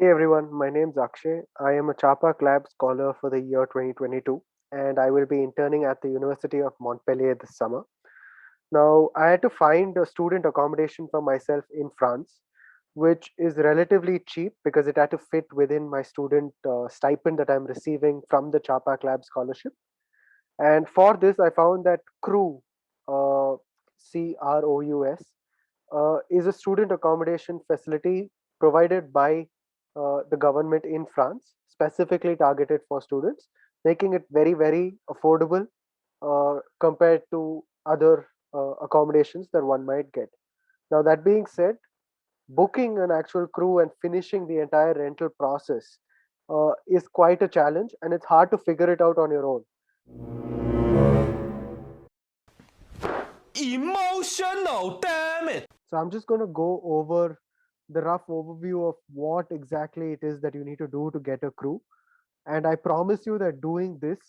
Hey everyone, my name's Akshay. I am a Chapak Lab scholar for the year 2022 and I will be interning at the University of Montpellier this summer. Now, I had to find a student accommodation for myself in France, which is relatively cheap because it had to fit within my student stipend that I'm receiving from the Chapak Lab scholarship. And for this, I found that uh, CROUS, is a student accommodation facility provided by the government in France, specifically targeted for students, making it very, very affordable compared to other accommodations that one might get. Now, that being said, booking an actual crew and finishing the entire rental process is quite a challenge, and it's hard to figure it out on your own. Emotional, damn it! So I'm just going to go over the rough overview of what exactly it is that you need to do to get a crew. And I promise you that doing this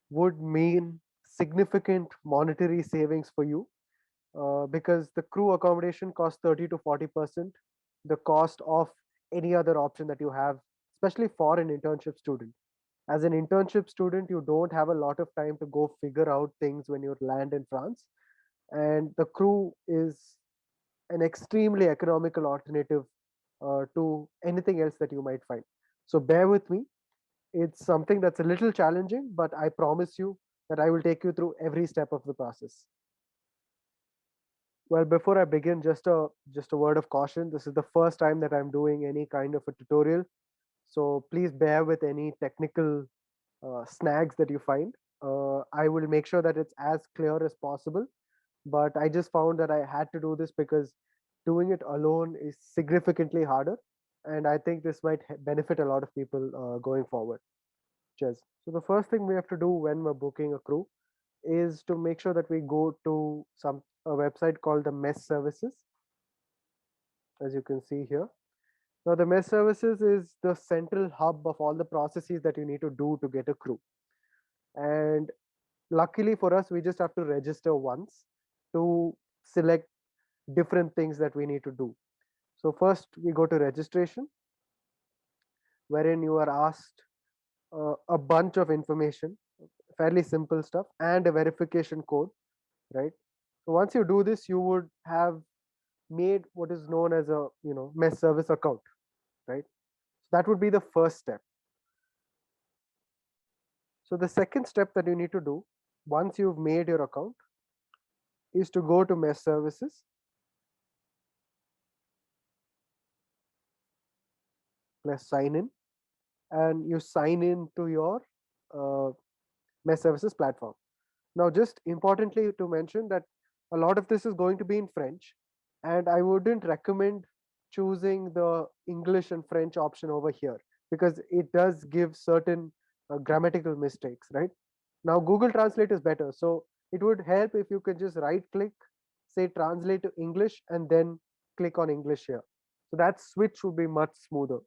would mean significant monetary savings for you because the crew accommodation costs 30 to 40% the cost of any other option that you have, especially for an internship student. As an internship student, you don't have a lot of time to go figure out things when you land in France. And the crew is an extremely economical alternative to anything else that you might find. So bear with me. It's something that's a little challenging, but I promise you that I will take you through every step of the process. Well, before I begin, just a word of caution. This is the first time that I'm doing any kind of a tutorial, so please bear with any technical snags that you find. I will make sure that it's as clear as possible, but I just found that I had to do this because doing it alone is significantly harder, and I think this might benefit a lot of people going forward. Cheers. So the first thing we have to do when we're booking a crew is to make sure that we go to some a website called the Mess Services, as you can see here. Now, the Mess Services is the central hub of all the processes that you need to do to get a crew. And luckily for us, we just have to register once to select different things that we need to do. So first we go to registration, wherein you are asked a bunch of information, fairly simple stuff, and a verification code, right? So once you do this, you would have made what is known as a mess service account, right? So that would be the first step. So the second step that you need to do once you've made your account is to go to mess services, plus sign in, and you sign in to your uh, mess services platform. Now, just importantly to mention that a lot of this is going to be in French, and I wouldn't recommend choosing the English and French option over here because it does give certain grammatical mistakes, right? Now, Google Translate is better, so it would help if you could just right click, say translate to English, and then click on English here. So that switch would be much smoother,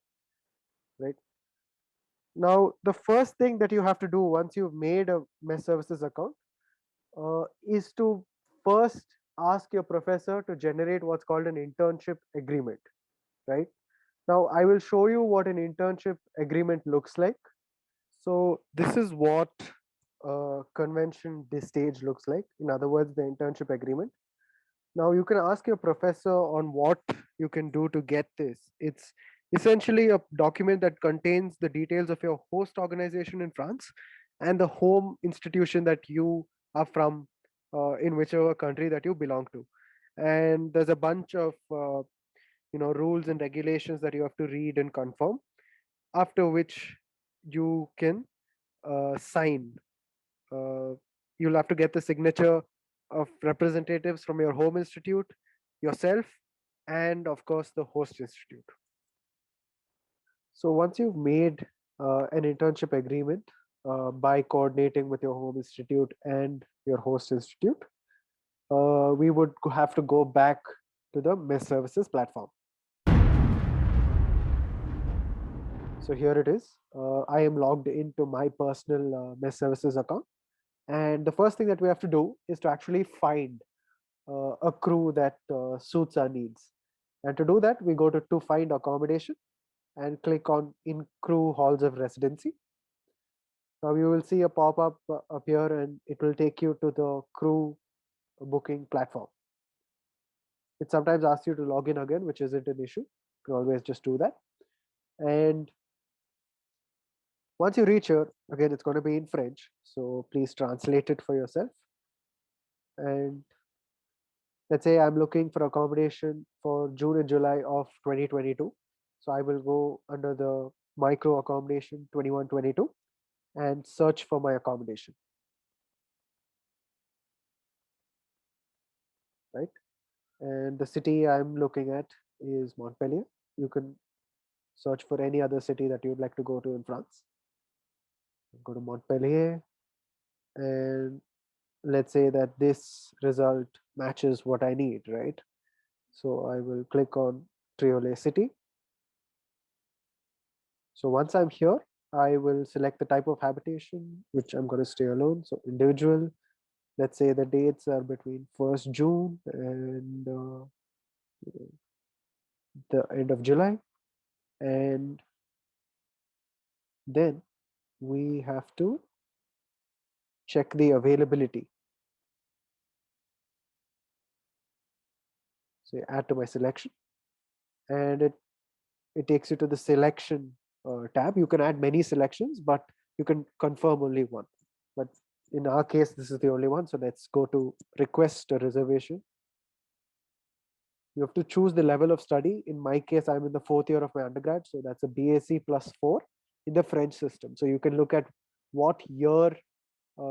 right? Now, the first thing that you have to do once you've made a mess services account is to first ask your professor to generate what's called an internship agreement, right? Now, I will show you what an internship agreement looks like. So, this is what convention this stage looks like. In other words, the internship agreement. Now, you can ask your professor on what you can do to get this. It's essentially a document that contains the details of your host organization in France and the home institution that you are from in whichever country that you belong to. And there's a bunch of rules and regulations that you have to read and confirm. After which you can sign. Uh, you'll have to get the signature of representatives from your home institute, yourself, and of course the host institute. So once you've made an internship agreement by coordinating with your home institute and your host institute, we would have to go back to the mess services platform. So here it is. I am logged into my personal mess services account. And the first thing that we have to do is to actually find a crew that suits our needs. And to do that, we go to find accommodation. and click on in crew halls of residency. Now you will see a pop-up appear and it will take you to the crew booking platform. It sometimes asks you to log in again, which isn't an issue. You can always just do that. And once you reach here, again, it's going to be in French. So please translate it for yourself. And let's say I'm looking for accommodation for June and July of 2022. So I will go under the micro accommodation 21-22 and search for my accommodation, right? And the city I'm looking at is Montpellier. You can search for any other city that you'd like to go to in France. Go to Montpellier, and let's say that this result matches what I need, right? So I will click on Triolet City. So once I'm here, I will select the type of habitation, which I'm going to stay alone. So individual, let's say the dates are between 1st June and the end of July. And then we have to check the availability. So add to my selection, and it takes you to the selection tab. You can add many selections, but you can confirm only one. But in our case, this is the only one. So let's go to request a reservation. You have to choose the level of study. In my case, I'm in the 4th year of my undergrad. So that's a BAc +4 in the French system. So you can look at what year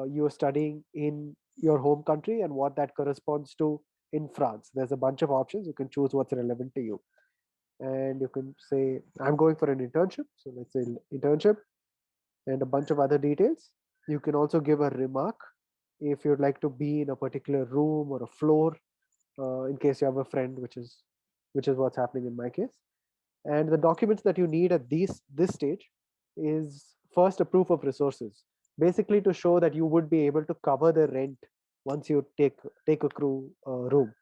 you're studying in your home country and what that corresponds to in France. There's a bunch of options. You can choose what's relevant to you. And you can say, I'm going for an internship. So let's say internship and a bunch of other details. You can also give a remark if you'd like to be in a particular room or a floor, in case you have a friend, which is what's happening in my case. And the documents that you need at this stage is first a proof of resources, basically to show that you would be able to cover the rent once you take a crew room.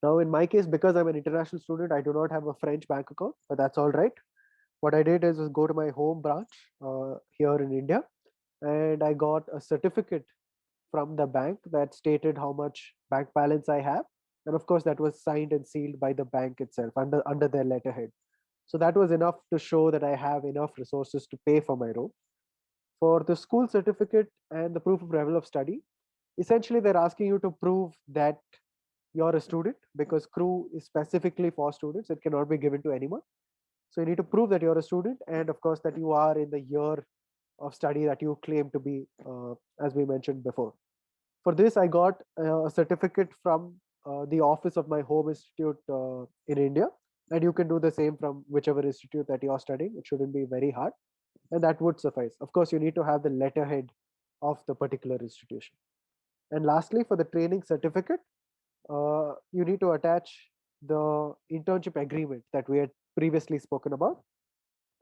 Now, in my case, because I'm an international student, I do not have a French bank account, but that's all right. What I did is go to my home branch here in India, and I got a certificate from the bank that stated how much bank balance I have. And of course, that was signed and sealed by the bank itself under their letterhead. So that was enough to show that I have enough resources to pay for my room. For the school certificate and the proof of level of study, essentially they're asking you to prove that you're a student, because CROU is specifically for students. It cannot be given to anyone. So you need to prove that you're a student, and of course that you are in the year of study that you claim to be, as we mentioned before. For this, I got a certificate from the office of my home institute in India, and you can do the same from whichever institute that you're studying. It shouldn't be very hard, and that would suffice. Of course, you need to have the letterhead of the particular institution. And lastly, for the training certificate, you need to attach the internship agreement that we had previously spoken about.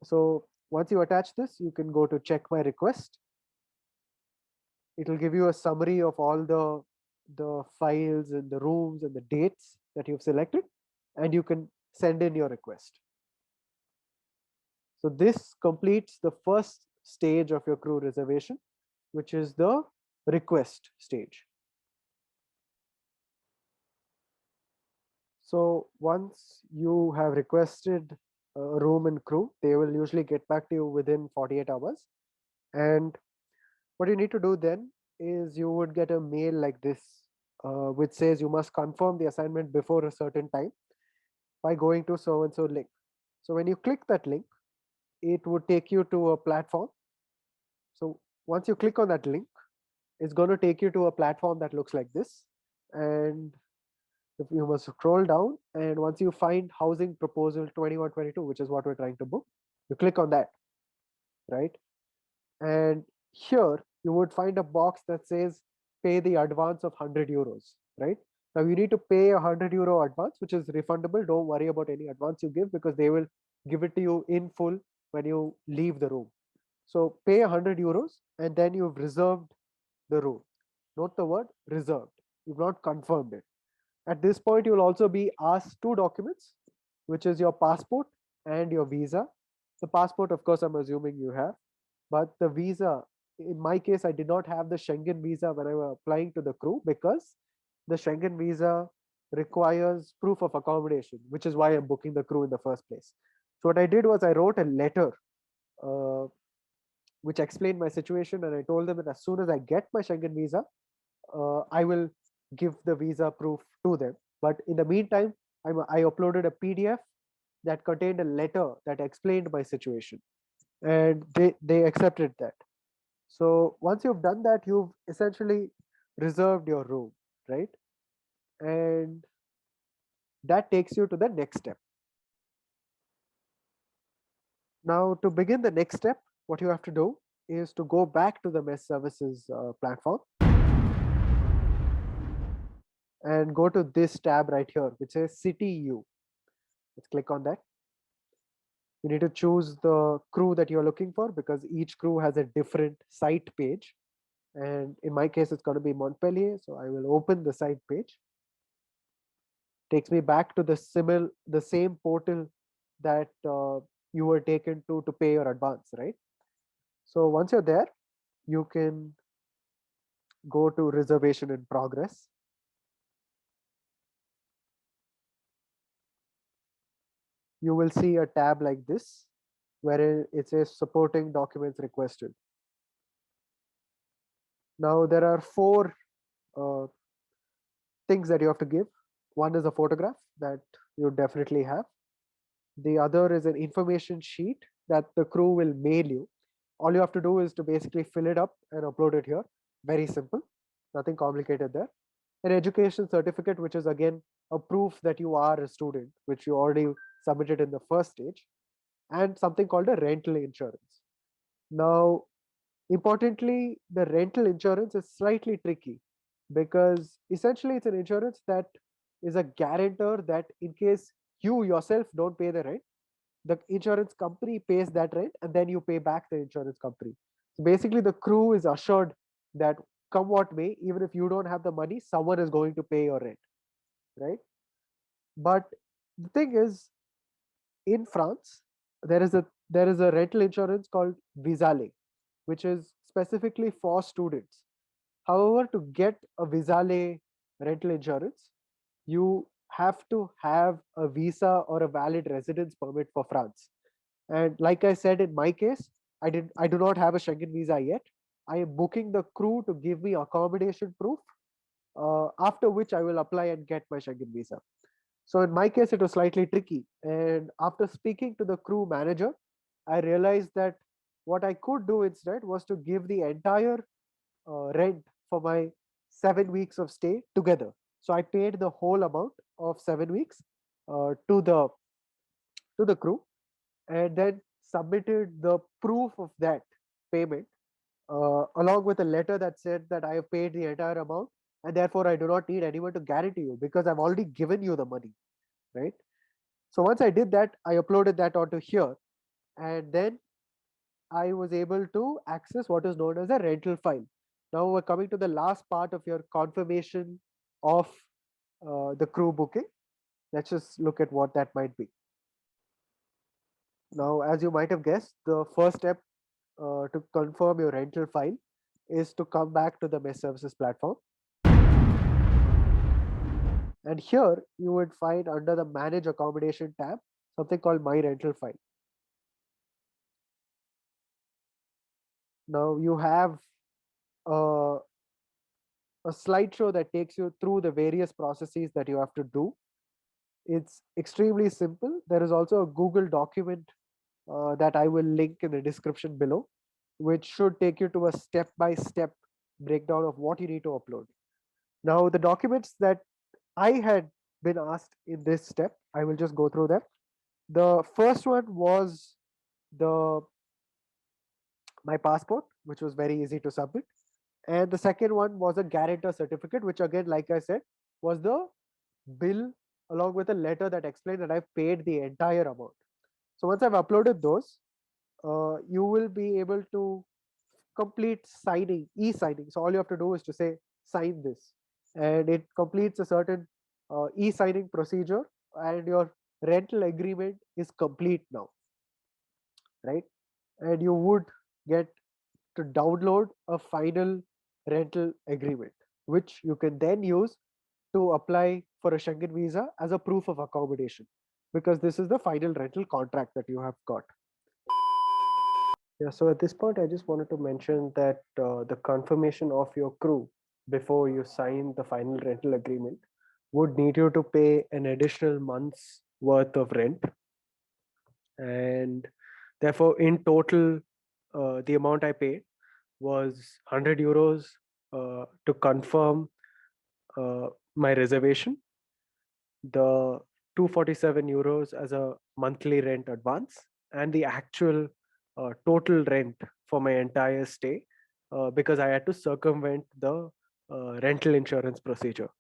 So once you attach this, you can go to check my request. It will give you a summary of all the files and the rooms and the dates that you've selected, and you can send in your request. So this completes the first stage of your crew reservation, which is the request stage. So once you have requested a room and crew, they will usually get back to you within 48 hours. And what you need to do then is you would get a mail like this, which says you must confirm the assignment before a certain time by going to so and so link. So when you click that link, it would take you to a platform. So once you click on that link, it's going to take you to a platform that looks like this. And if you must scroll down, and once you find housing proposal 21-22, which is what we're trying to book, you click on that, right? And here you would find a box that says pay the advance of 100 euros, right? Now you need to pay a 100 euro advance, which is refundable. Don't worry about any advance you give, because they will give it to you in full when you leave the room. So pay 100 euros and then you've reserved the room. Note the word reserved. You've not confirmed it. At this point, you will also be asked two documents, which is your passport and your visa. The passport, of course, I'm assuming you have, but the visa, in my case, I did not have the Schengen visa when I was applying to the crew because the Schengen visa requires proof of accommodation, which is why I'm booking the crew in the first place. So what I did was I wrote a letter uh, which explained my situation, and I told them that as soon as I get my Schengen visa, I will give the visa proof to them. But in the meantime, I uploaded a PDF that contained a letter that explained my situation, and they accepted that. So once you've done that, you've essentially reserved your room, right? And that takes you to the next step. Now, to begin the next step, what you have to do is to go back to the mess services platform and go to this tab right here, which says City U. Let's click on that. You need to choose the crew that you're looking for because each crew has a different site page. And in my case, it's going to be Montpellier. So I will open the site page. Takes me back to the same portal that you were taken to pay your advance, right? So once you're there, you can go to reservation in progress. You will see a tab like this where it says supporting documents requested. Now there are four uh, things that you have to give. One is a photograph that you definitely have. The other is an information sheet that the crew will mail you. All you have to do is to basically fill it up and upload it here. Very simple, nothing complicated there. An education certificate, which is again a proof that you are a student, which you already submitted in the first stage, and something called a rental insurance. Now, importantly, the rental insurance is slightly tricky because essentially it's an insurance that is a guarantor that in case you yourself don't pay the rent, the insurance company pays that rent and then you pay back the insurance company. So basically, the crew is assured that come what may, even if you don't have the money, someone is going to pay your rent, right? But the thing is, in France, there is a rental insurance called Visale, which is specifically for students. However, to get a Visale rental insurance, you have to have a visa or a valid residence permit for France. And like I said, in my case, I do not have a Schengen visa yet. I am booking the crew to give me accommodation proof, after which I will apply and get my Schengen visa. So in my case, it was slightly tricky. And after speaking to the crew manager, I realized that what I could do instead was to give the entire rent for my 7 weeks of stay together. So I paid the whole amount of 7 weeks to the crew, and then submitted the proof of that payment along with a letter that said that I have paid the entire amount and therefore I do not need anyone to guarantee you because I've already given you the money, right? So once I did that, I uploaded that onto here, and then I was able to access what is known as a rental file. Now we're coming to the last part of your confirmation of the crew booking. Let's just look at what that might be. Now, as you might have guessed, the first step to confirm your rental file is to come back to the mess services platform. And here you would find under the manage accommodation tab something called my rental file. Now you have a, a slideshow that takes you through the various processes that you have to do. It's extremely simple. There is also a Google document that I will link in the description below, which should take you to a step by step breakdown of what you need to upload. Now, the documents that I had been asked in this step, I will just go through them. The first one was the my passport, which was very easy to submit. And the second one was a guarantor certificate, which again, like I said, was the bill along with a letter that explained that I've paid the entire amount. So once I've uploaded those, you will be able to complete signing, e-signing. So all you have to do is to say sign this, and it completes a certain e-signing procedure, and your rental agreement is complete now, right? And you would get to download a final rental agreement, which you can then use to apply for a Schengen visa as a proof of accommodation, because this is the final rental contract that you have got. Yeah, so at this point, I just wanted to mention that the confirmation of your crew before you sign the final rental agreement would need you to pay an additional month's worth of rent. And therefore, in total, the amount I paid was 100 euros to confirm my reservation, the 247 euros as a monthly rent advance, and the actual total rent for my entire stay, because I had to circumvent the rental insurance procedure.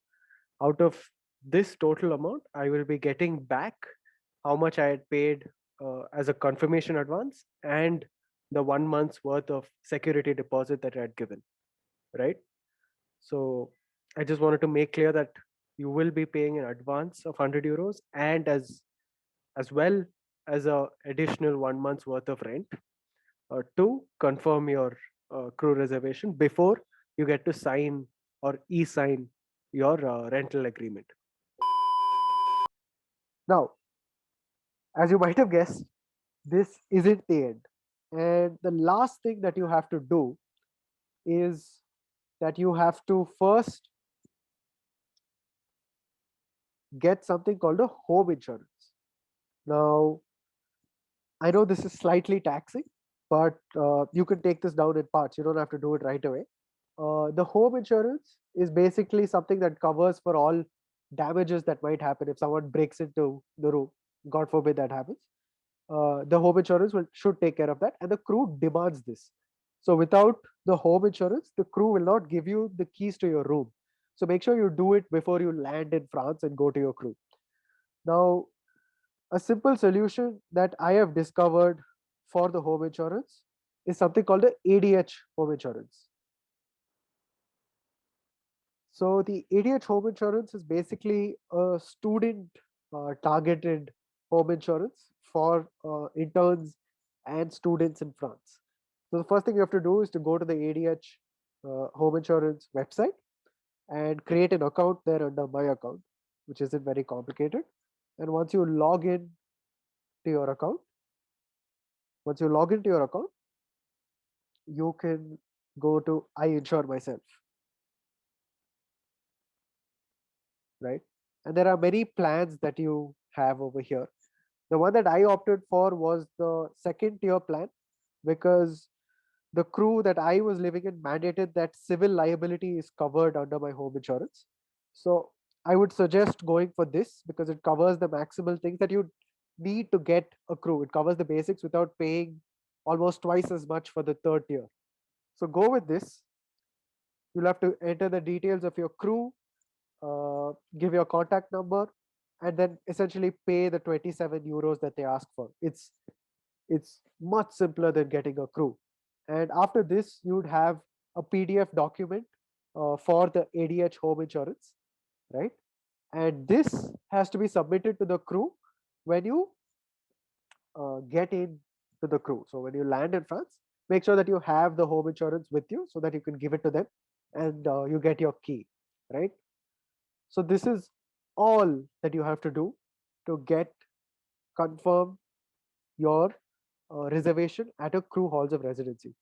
Out of this total amount, I will be getting back how much I had paid as a confirmation advance and the 1 month's worth of security deposit that I had given, right? So I just wanted to make clear that you will be paying an advance of 100 euros and as well as a additional 1 month's worth of rent to confirm your crew reservation before you get to sign or e-sign your rental agreement. Now, as you might have guessed, this isn't the end. And the last thing that you have to do is that you have to first get something called a home insurance. Now, I know this is slightly taxing, but you can take this down in parts. You don't have to do it right away. The home insurance is basically something that covers for all damages that might happen if someone breaks into the room. God forbid that happens. The home insurance should take care of that, and the crew demands this. So without the home insurance, the crew will not give you the keys to your room. So make sure you do it before you land in France and go to your crew. Now, a simple solution that I have discovered for the home insurance is something called the ADH home insurance. So the ADH home insurance is basically a student targeted home insurance for interns and students in France. So the first thing you have to do is to go to the ADH home insurance website and create an account there under my account, which isn't very complicated. And to your account, once you log into your account, you can go to I insure myself, right? And there are many plans that you have over here. The one that I opted for was the second tier plan, because the crew that I was living in mandated that civil liability is covered under my home insurance. So I would suggest going for this because it covers the maximal things that you need to get a crew. It covers the basics without paying almost twice as much for the third tier. So go with this. You'll have to enter the details of your crew, give your contact number, and then essentially pay the 27 euros that they ask for. It's much simpler than getting a crew. And after this, you would have a PDF document for the ADH home insurance, right? And this has to be submitted to the crew when you get in to the crew. So when you land in France, make sure that you have the home insurance with you so that you can give it to them and you get your key, right? So this is all that you have to do to get confirm your reservation at a crew halls of residency.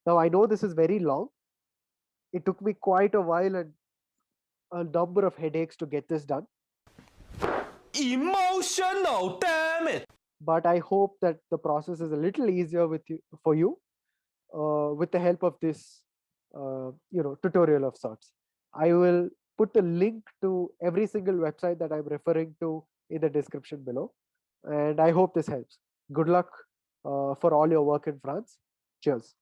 Now I know this is very long. It took me quite a while and a number of headaches to get this done, Emotional, damn it! but I hope that the process is a little easier with you for you with the help of this tutorial of sorts. I will put the link to every single website that I'm referring to in the description below, and I hope this helps. Good luck for all your work in France. Cheers.